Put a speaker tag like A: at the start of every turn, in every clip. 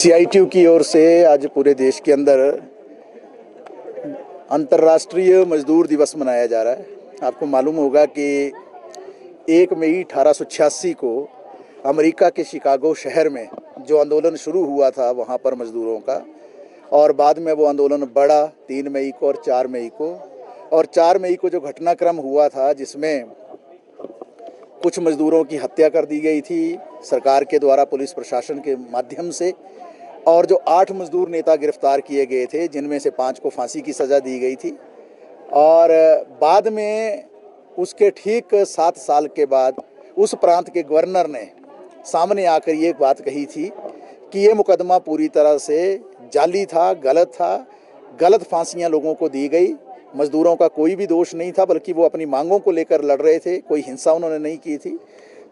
A: CITU की ओर से आज पूरे देश के अंदर अंतर्राष्ट्रीय मजदूर दिवस मनाया जा रहा है। आपको मालूम होगा कि 1 मई 1886 को अमेरिका के शिकागो शहर में जो आंदोलन शुरू हुआ था वहाँ पर मजदूरों का, और बाद में वो आंदोलन बढ़ा 3 मई को और 4 मई को। और 4 मई को जो घटनाक्रम हुआ था जिसमें कुछ मजदूरों की हत्या कर दी गई थी सरकार के द्वारा, पुलिस प्रशासन के माध्यम से, और जो 8 मजदूर नेता गिरफ्तार किए गए थे जिनमें से 5 को फांसी की सज़ा दी गई थी। और बाद में उसके ठीक 7 साल के बाद उस प्रांत के गवर्नर ने सामने आकर ये बात कही थी कि ये मुकदमा पूरी तरह से जाली था, गलत फांसियां लोगों को दी गई। मजदूरों का कोई भी दोष नहीं था, बल्कि वो अपनी मांगों को लेकर लड़ रहे थे, कोई हिंसा उन्होंने नहीं की थी।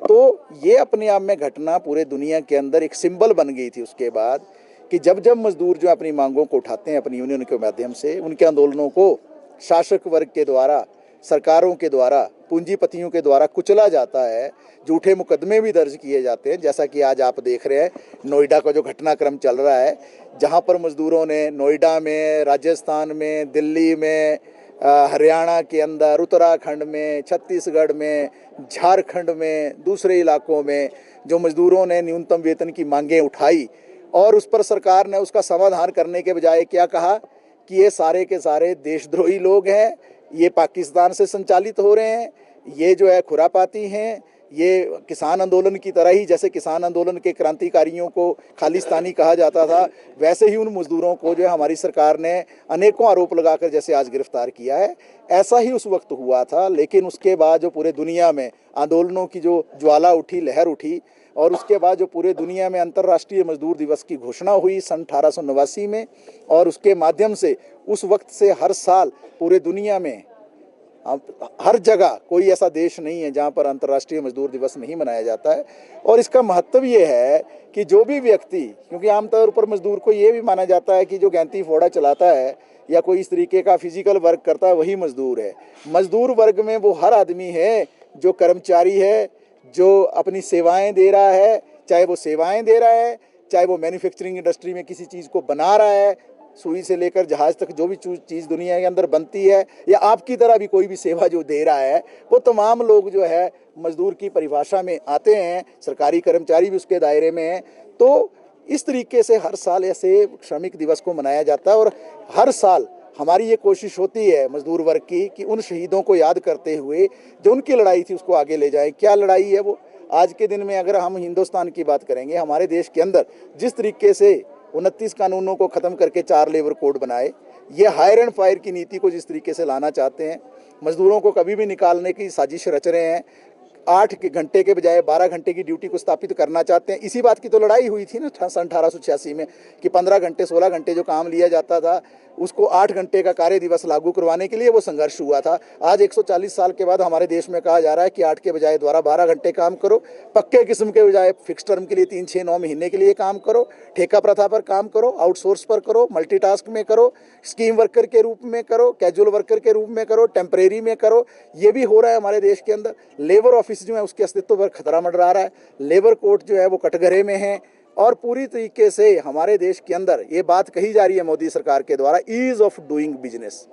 A: तो ये अपने आप में घटना पूरे दुनिया के अंदर एक सिंबल बन गई थी उसके बाद कि जब जब मजदूर जो अपनी मांगों को उठाते हैं अपनी यूनियन के माध्यम से, उनके आंदोलनों को शासक वर्ग के द्वारा, सरकारों के द्वारा, पूंजीपतियों के द्वारा कुचला जाता है, झूठे मुकदमे भी दर्ज किए जाते हैं। जैसा कि आज आप देख रहे हैं नोएडा का जो घटनाक्रम चल रहा है, जहां पर मजदूरों ने नोएडा में, राजस्थान में, दिल्ली में, हरियाणा के अंदर, उत्तराखंड में, छत्तीसगढ़ में, झारखंड में, दूसरे इलाकों में जो मजदूरों ने न्यूनतम वेतन की मांगें उठाई, और उस पर सरकार ने उसका समाधान करने के बजाय क्या कहा कि ये सारे के सारे देशद्रोही लोग हैं, ये पाकिस्तान से संचालित हो रहे हैं, ये जो है खुरापाती हैं, ये किसान आंदोलन की तरह ही, जैसे किसान आंदोलन के क्रांतिकारियों को खालिस्तानी कहा जाता था, वैसे ही उन मजदूरों को जो है हमारी सरकार ने अनेकों आरोप लगाकर जैसे आज गिरफ्तार किया है। ऐसा ही उस वक्त हुआ था, लेकिन उसके बाद जो पूरे दुनिया में आंदोलनों की जो ज्वाला उठी, लहर उठी, और उसके बाद जो पूरे दुनिया में अंतर्राष्ट्रीय मजदूर दिवस की घोषणा हुई सन 1889 में, और उसके माध्यम से उस वक्त से हर साल पूरे दुनिया में हर जगह कोई ऐसा देश नहीं है जहां पर अंतर्राष्ट्रीय मजदूर दिवस नहीं मनाया जाता है। और इसका महत्व ये है कि जो भी व्यक्ति, क्योंकि आमतौर पर मजदूर को ये भी माना जाता है कि जो गैंती फोड़ा चलाता है या कोई इस तरीके का फिजिकल वर्क करता है वही मजदूर है। मजदूर वर्ग में वो हर आदमी है जो कर्मचारी है, जो अपनी सेवाएं दे रहा है, चाहे वो सेवाएं दे रहा है, चाहे वो मैन्युफैक्चरिंग इंडस्ट्री में किसी चीज़ को बना रहा है, सुई से लेकर जहाज तक जो भी चीज़ दुनिया के अंदर बनती है, या आपकी तरह भी कोई भी सेवा जो दे रहा है, वो तमाम लोग जो है मजदूर की परिभाषा में आते हैं। सरकारी कर्मचारी भी उसके दायरे में हैं। तो इस तरीके से हर साल ऐसे श्रमिक दिवस को मनाया जाता है, और हर साल हमारी ये कोशिश होती है मजदूर वर्ग की कि उन शहीदों को याद करते हुए जो उनकी लड़ाई थी उसको आगे ले जाएं। क्या लड़ाई है वो? आज के दिन में अगर हम हिंदुस्तान की बात करेंगे, हमारे देश के अंदर जिस तरीके से 29 कानूनों को ख़त्म करके 4 लेबर कोड बनाए, ये हायर एंड फायर की नीति को जिस तरीके से लाना चाहते हैं, मजदूरों को कभी भी निकालने की साजिश रच रहे हैं, 8 घंटे के बजाय 12 घंटे की ड्यूटी को स्थापित करना चाहते हैं। इसी बात की तो लड़ाई हुई थी ना सन 1886 में कि 15 घंटे 16 घंटे जो काम लिया जाता था उसको 8 घंटे का कार्य दिवस लागू करवाने के लिए वो संघर्ष हुआ था। आज 140 साल के बाद हमारे देश में कहा जा रहा है कि 8 के बजाय द्वारा 12 घंटे काम करो, पक्के किस्म के बजाय फिक्स टर्म के लिए 3, 6, 9 महीने के लिए काम करो, ठेका प्रथा पर काम करो, आउटसोर्स पर करो, मल्टीटास्क में करो, स्कीम वर्कर के रूप में करो, कैजुअल वर्कर के रूप में करो, टेम्परेरी में करो। ये भी हो रहा है हमारे देश के अंदर। लेबर ऑफिस जो है उसके अस्तित्व पर खतरा मंडरा रहा है, लेबर कोर्ट जो है वो कटघरे में है, और पूरी तरीके से हमारे देश के अंदर ये बात कही जा रही है मोदी सरकार के द्वारा, ईज ऑफ डूइंग बिजनेस,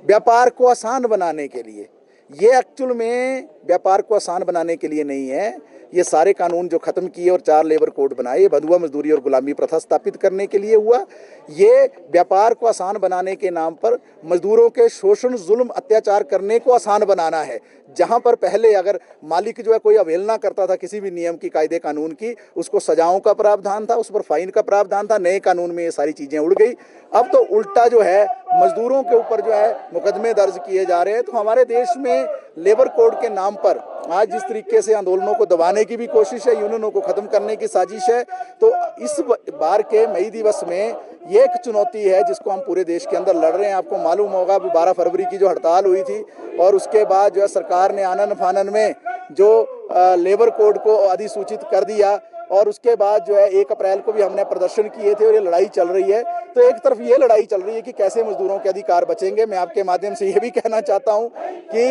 A: व्यापार को आसान बनाने के लिए। ये एक्चुअल में व्यापार को आसान बनाने के लिए नहीं है। ये सारे कानून जो ख़त्म किए और 4 लेबर कोड बनाए, बंधुआ मजदूरी और गुलामी प्रथा स्थापित करने के लिए हुआ। ये व्यापार को आसान बनाने के नाम पर मजदूरों के शोषण, जुल्म, अत्याचार करने को आसान बनाना है। जहां पर पहले अगर मालिक जो है कोई अवहेलना करता था किसी भी नियम की, कायदे कानून की, उसको सजाओं का प्रावधान था, उस पर फाइन का प्रावधान था। नए कानून में ये सारी चीज़ें उड़ गई। अब तो उल्टा जो है मजदूरों के ऊपर जो है मुकदमे दर्ज किए जा रहे हैं। तो हमारे देश में लेबर कोड के नाम पर आज जिस तरीके से आंदोलनों को दबाने की भी कोशिश है, यूनियनों को खत्म करने की साजिश है, तो इस बार के मई दिवस में ये एक चुनौती है जिसको हम पूरे देश के अंदर लड़ रहे हैं। आपको मालूम होगा 12 फरवरी की जो हड़ताल हुई थी, और उसके बाद जो है सरकार ने आनन फानन में जो लेबर कोड को अधिसूचित कर दिया, और उसके बाद जो है 1 अप्रैल को भी हमने प्रदर्शन किए थे, और ये लड़ाई चल रही है। तो एक तरफ ये लड़ाई चल रही है कि कैसे मजदूरों के अधिकार बचेंगे। मैं आपके माध्यम से ये भी कहना चाहता हूँ कि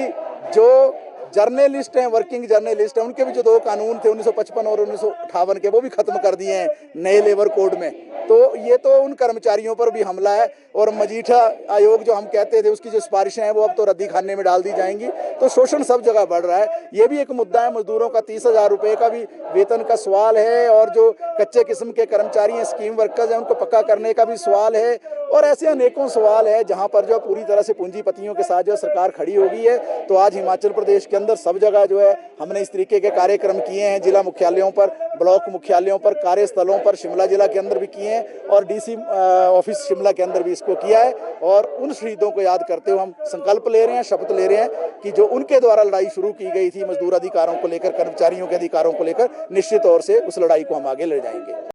A: जो जर्नलिस्ट हैं, वर्किंग जर्नलिस्ट हैं, उनके भी जो 2 कानून थे 1955 और 1958 के, वो भी खत्म कर दिए हैं नए लेबर कोड में। तो ये तो उन कर्मचारियों पर भी हमला है। और मजीठा आयोग जो हम कहते थे, उसकी जो सिफारिशें हैं वो अब तो रद्दी खाने में डाल दी जाएंगी। तो शोषण सब जगह बढ़ रहा है। ये भी एक मुद्दा है। मजदूरों का 30,000 रुपये का भी वेतन का सवाल है, और जो कच्चे किस्म के कर्मचारी हैं, स्कीम वर्कर्स हैं, उनको पक्का करने का भी सवाल है। और ऐसे अनेकों सवाल है जहां पर जो पूरी तरह से पूंजीपतियों के साथ जो सरकार खड़ी हो गई है। तो आज हिमाचल प्रदेश के अंदर सब जगह जो है हमने इस तरीके के कार्यक्रम किए हैं, जिला मुख्यालयों पर, ब्लॉक मुख्यालयों पर, कार्यस्थलों पर, शिमला जिला के अंदर भी किए हैं, और डीसी ऑफिस शिमला के अंदर भी इसको किया है। और उन शहीदों को याद करते हुए हम संकल्प ले रहे हैं, शपथ ले रहे हैं कि जो उनके द्वारा लड़ाई शुरू की गई थी मजदूर अधिकारों को लेकर, कर्मचारियों के अधिकारों को लेकर, निश्चित तौर से उस लड़ाई को हम आगे ले जाएंगे।